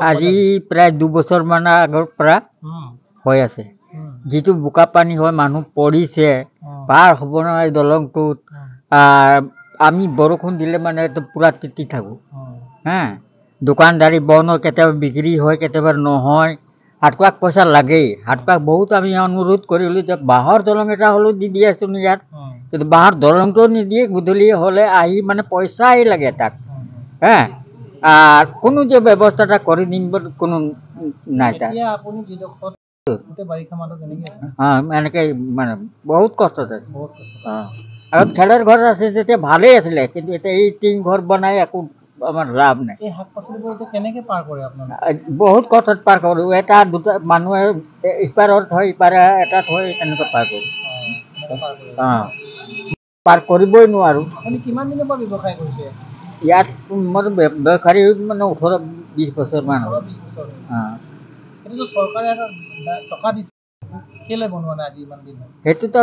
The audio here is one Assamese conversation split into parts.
আজি প্ৰায় 2 বছৰ মান আগৰ পৰা হৈ আছে যিটো বোকা পানী হয় মানুহ পৰিছে পাৰ হ'ব নোৱাৰে দলংটোত আমি বৰষুণ দিলে মানে পুৰা তিতি থাকোঁ হা দোকানদাৰী বন্ধ কেতিয়াবা বিক্ৰী হয় কেতিয়াবা নহয় হাতকুৱাক পইচা লাগেই হাতকুৱাক বহুত আমি অনুৰোধ কৰিলোঁ যে বাঁহৰ দলং এটা হ'লেও দি দি আছোঁ ইয়াত কিন্তু বাঁহৰ দলংটো নিদিয়ে গধূলি হ'লে আহি মানে পইচাই লাগে তাক হা কোনো যে ব্যৱস্থা এটা কৰি দিম কোনো নাই তাত এনেকৈ মানে বহুত কষ্টত আছে আৰু খেৰৰ ঘৰ আছে যেতিয়া ভালেই আছিলে কিন্তু এতিয়া এই টিং ঘৰ বনাই একো আমাৰ লাভ নাই বহুত কষ্টত পাৰ কৰোঁ এটা দুটা মানুহে ইপাৰত হয় ইপাৰে এটা থৈ এনেকৈ পাৰ কৰোঁ পাৰ কৰিবই নোৱাৰোঁ কিমান দিনৰ পৰা ব্যৱসায় কৰিছে ইয়াত মোৰ ব্যৱসায়ী মানে 18-20 বছৰমান হ'ল সেইটোতো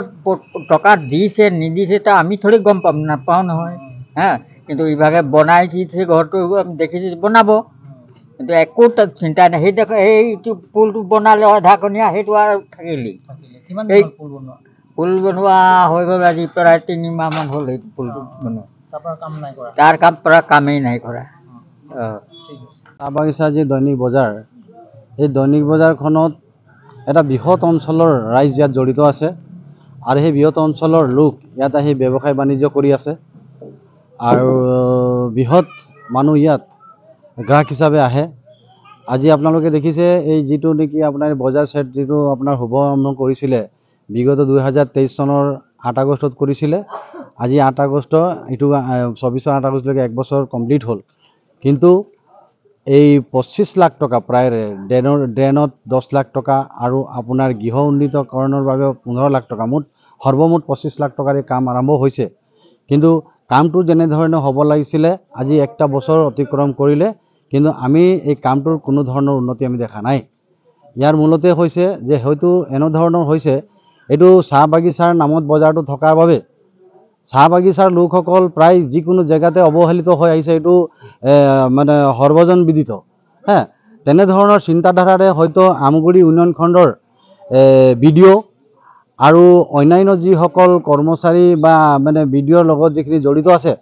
টকা দিছে নিদিছে তা আমি থৰি গম পাম নাপাওঁ নহয় হা কিন্তু ইভাগে বনাই দিছে ঘৰটো আমি দেখিছোঁ বনাব কিন্তু একো চিন্তা নাই সেইটো পুলটো বনালে অধাকনীয়া সেইটো আৰু থাকিলেই এই পুল বনোৱা হৈ গ'ল আজি প্ৰায় 3 মাহমান হ'ল সেইটো পুলটো বনোৱা তাৰ কাম পৰা কামেই নাই কৰা চাহ বাগিচা যি দৈনিক বজাৰ এই দৈনিক বজাৰখনত এটা বৃহৎ অঞ্চলৰ ৰাইজ ইয়াত জড়িত আছে আৰু সেই বৃহৎ অঞ্চলৰ লোক ইয়াত আহি ব্যৱসায় বাণিজ্য কৰি আছে আৰু বৃহৎ মানুহ ইয়াত গ্ৰাহক হিচাপে আহে আজি আপোনালোকে দেখিছে এই যিটো নেকি আপোনাৰ বজাৰ ছেট যিটো আপোনাৰ শুভাৰম্ভ কৰিছিলে বিগত 2023 চনৰ 8 আগষ্টত কৰিছিলে আজি 8 আগষ্ট এইটো 24 8 আগষ্টলৈকে 1 বছৰ কমপ্লিট হ'ল কিন্তু এই 25 লাখ টকা প্ৰায় ড্ৰেনত 10 লাখ টকা আৰু আপোনাৰ গৃহ উন্নীতকৰণৰ বাবে 15 লাখ টকা মুঠ সৰ্বমুঠ 25 লাখ টকাৰ কাম আৰম্ভ হৈছে কিন্তু কামটো যেনেধৰণে হ'ব লাগিছিলে আজি একটা বছৰ অতিক্ৰম কৰিলে কিন্তু আমি এই কামটোৰ কোনো ধৰণৰ উন্নতি আমি দেখা নাই ইয়াৰ মূলতে হৈছে যে হয়তো এনেধৰণৰ হৈছে এইটো চাহ বাগিচাৰ নামত বজাৰটো থকাৰ বাবে চাহ বাগিচাৰ লোকসকল প্ৰায় যিকোনো জেগাতে অৱহেলিত হৈ আহিছে এইটো মানে সৰ্বজন বিদিত হা তেনেধৰণৰ চিন্তাধাৰাৰে হয়তো আমগুৰি উন্নয়ন খণ্ডৰ বিডিঅ' আৰু অন্যান্য যিসকল কৰ্মচাৰী বা মানে বিডিঅ'ৰ লগত যিখিনি জড়িত আছে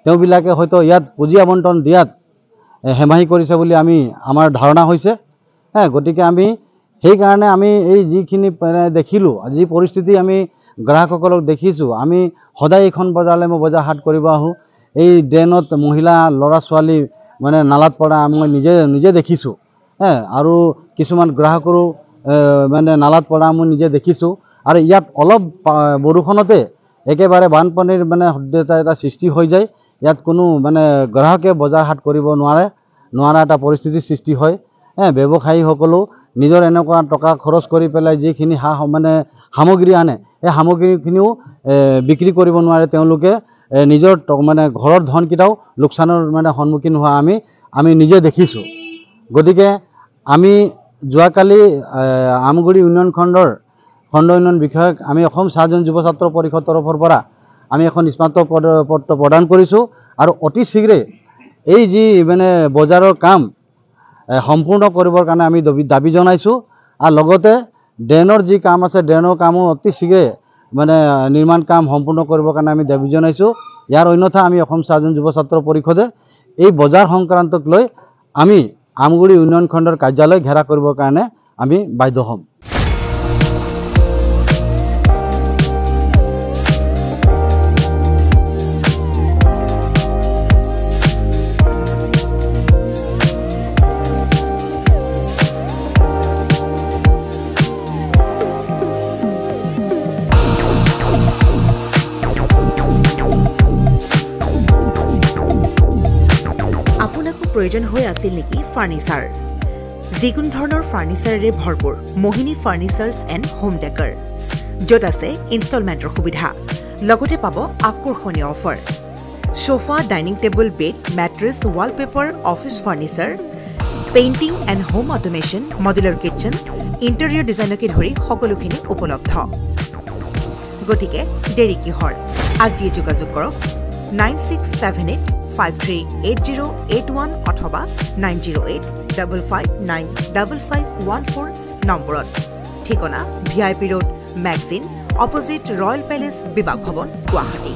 তেওঁবিলাকে হয়তো ইয়াত পুঁজি আবণ্টন দিয়াত হেমাহি কৰিছে বুলি আমাৰ ধাৰণা হৈছে হা গতিকে আমি সেইকাৰণে আমি এই যিখিনি দেখিলোঁ যি পৰিস্থিতি আমি গ্ৰাহকসকলক দেখিছোঁ আমি সদায় এইখন বজাৰলৈ মই বজাৰ হাট কৰিব আহোঁ এই ড্ৰেনত মহিলা ল'ৰা ছোৱালী মানে নালাত পৰা মই নিজে দেখিছোঁ হা আৰু কিছুমান গ্ৰাহকৰো মানে নালাত পৰা মই নিজে দেখিছোঁ আৰু ইয়াত অলপ বৰষুণতে একেবাৰে বানপানীৰ মানে এটা সৃষ্টি হৈ যায় ইয়াত কোনো মানে গ্ৰাহকে বজাৰ হাট কৰিব নোৱাৰা এটা পৰিস্থিতিৰ সৃষ্টি হয় ব্যৱসায়ীসকলেও নিজৰ এনেকুৱা টকা খৰচ কৰি পেলাই যিখিনি মানে সামগ্ৰী আনে এই সামগ্ৰীখিনিও বিক্ৰী কৰিব নোৱাৰে তেওঁলোকে নিজৰ মানে ঘৰৰ ধনকেইটাও লোকচানৰ মানে সন্মুখীন হোৱা আমি নিজে দেখিছোঁ গতিকে আমি যোৱাকালি আমগুৰি উন্নয়ন খণ্ড উন্নয়ন বিষয়ক আমি অসম চাহজন যুৱ ছাত্ৰ পৰিষদ তৰফৰ পৰা আমি এখন স্মাৰক পত্ৰ প্ৰদান কৰিছোঁ আৰু অতি শীঘ্ৰে এই যি মানে বজাৰৰ কাম সম্পূৰ্ণ কৰিবৰ কাৰণে আমি দাবী জনাইছোঁ আৰু লগতে ড্ৰেনৰ যি কাম আছে ড্ৰেনৰ কামো অতি শীঘ্ৰে মানে নিৰ্মাণ কাম সম্পূৰ্ণ কৰিবৰ কাৰণে আমি দাবী জনাইছোঁ ইয়াৰ অন্যথা আমি অসম চাহজন যুৱ ছাত্ৰ পৰিষদে এই বজাৰ সংক্ৰান্তক লৈ আমি আমগুৰি উন্নয়ন খণ্ডৰ কাৰ্যালয় ঘেৰা কৰিবৰ কাৰণে আমি বাধ্য হ'ম প্ৰয়োজন হৈ আছিল নেকি ফাৰ্নিচাৰ যিকোনো ধৰণৰ ফাৰ্নিচাৰেৰে ভৰপূৰ মোহিনী ফাৰ্নিচাৰ্ছ এণ্ড হোম ডেকাৰ য'ত আছে ইনষ্টলমেণ্টৰ সুবিধা লগতে পাব আকৰ্ষণীয় offer sofa dining table bed mattress wallpaper office furniture painting and home automation modular kitchen interior ডিজাইনকে ধৰি সকলোখিনি উপলব্ধ গতিকে দেৰি কিহৰ আজিয়ে যোগাযোগ কৰক 9678538081 অথবা 908 055955514 নম্বৰত ঠিকনা VIP road magazine opposite royal palace বিভাগ ভৱন গুৱাহাটী।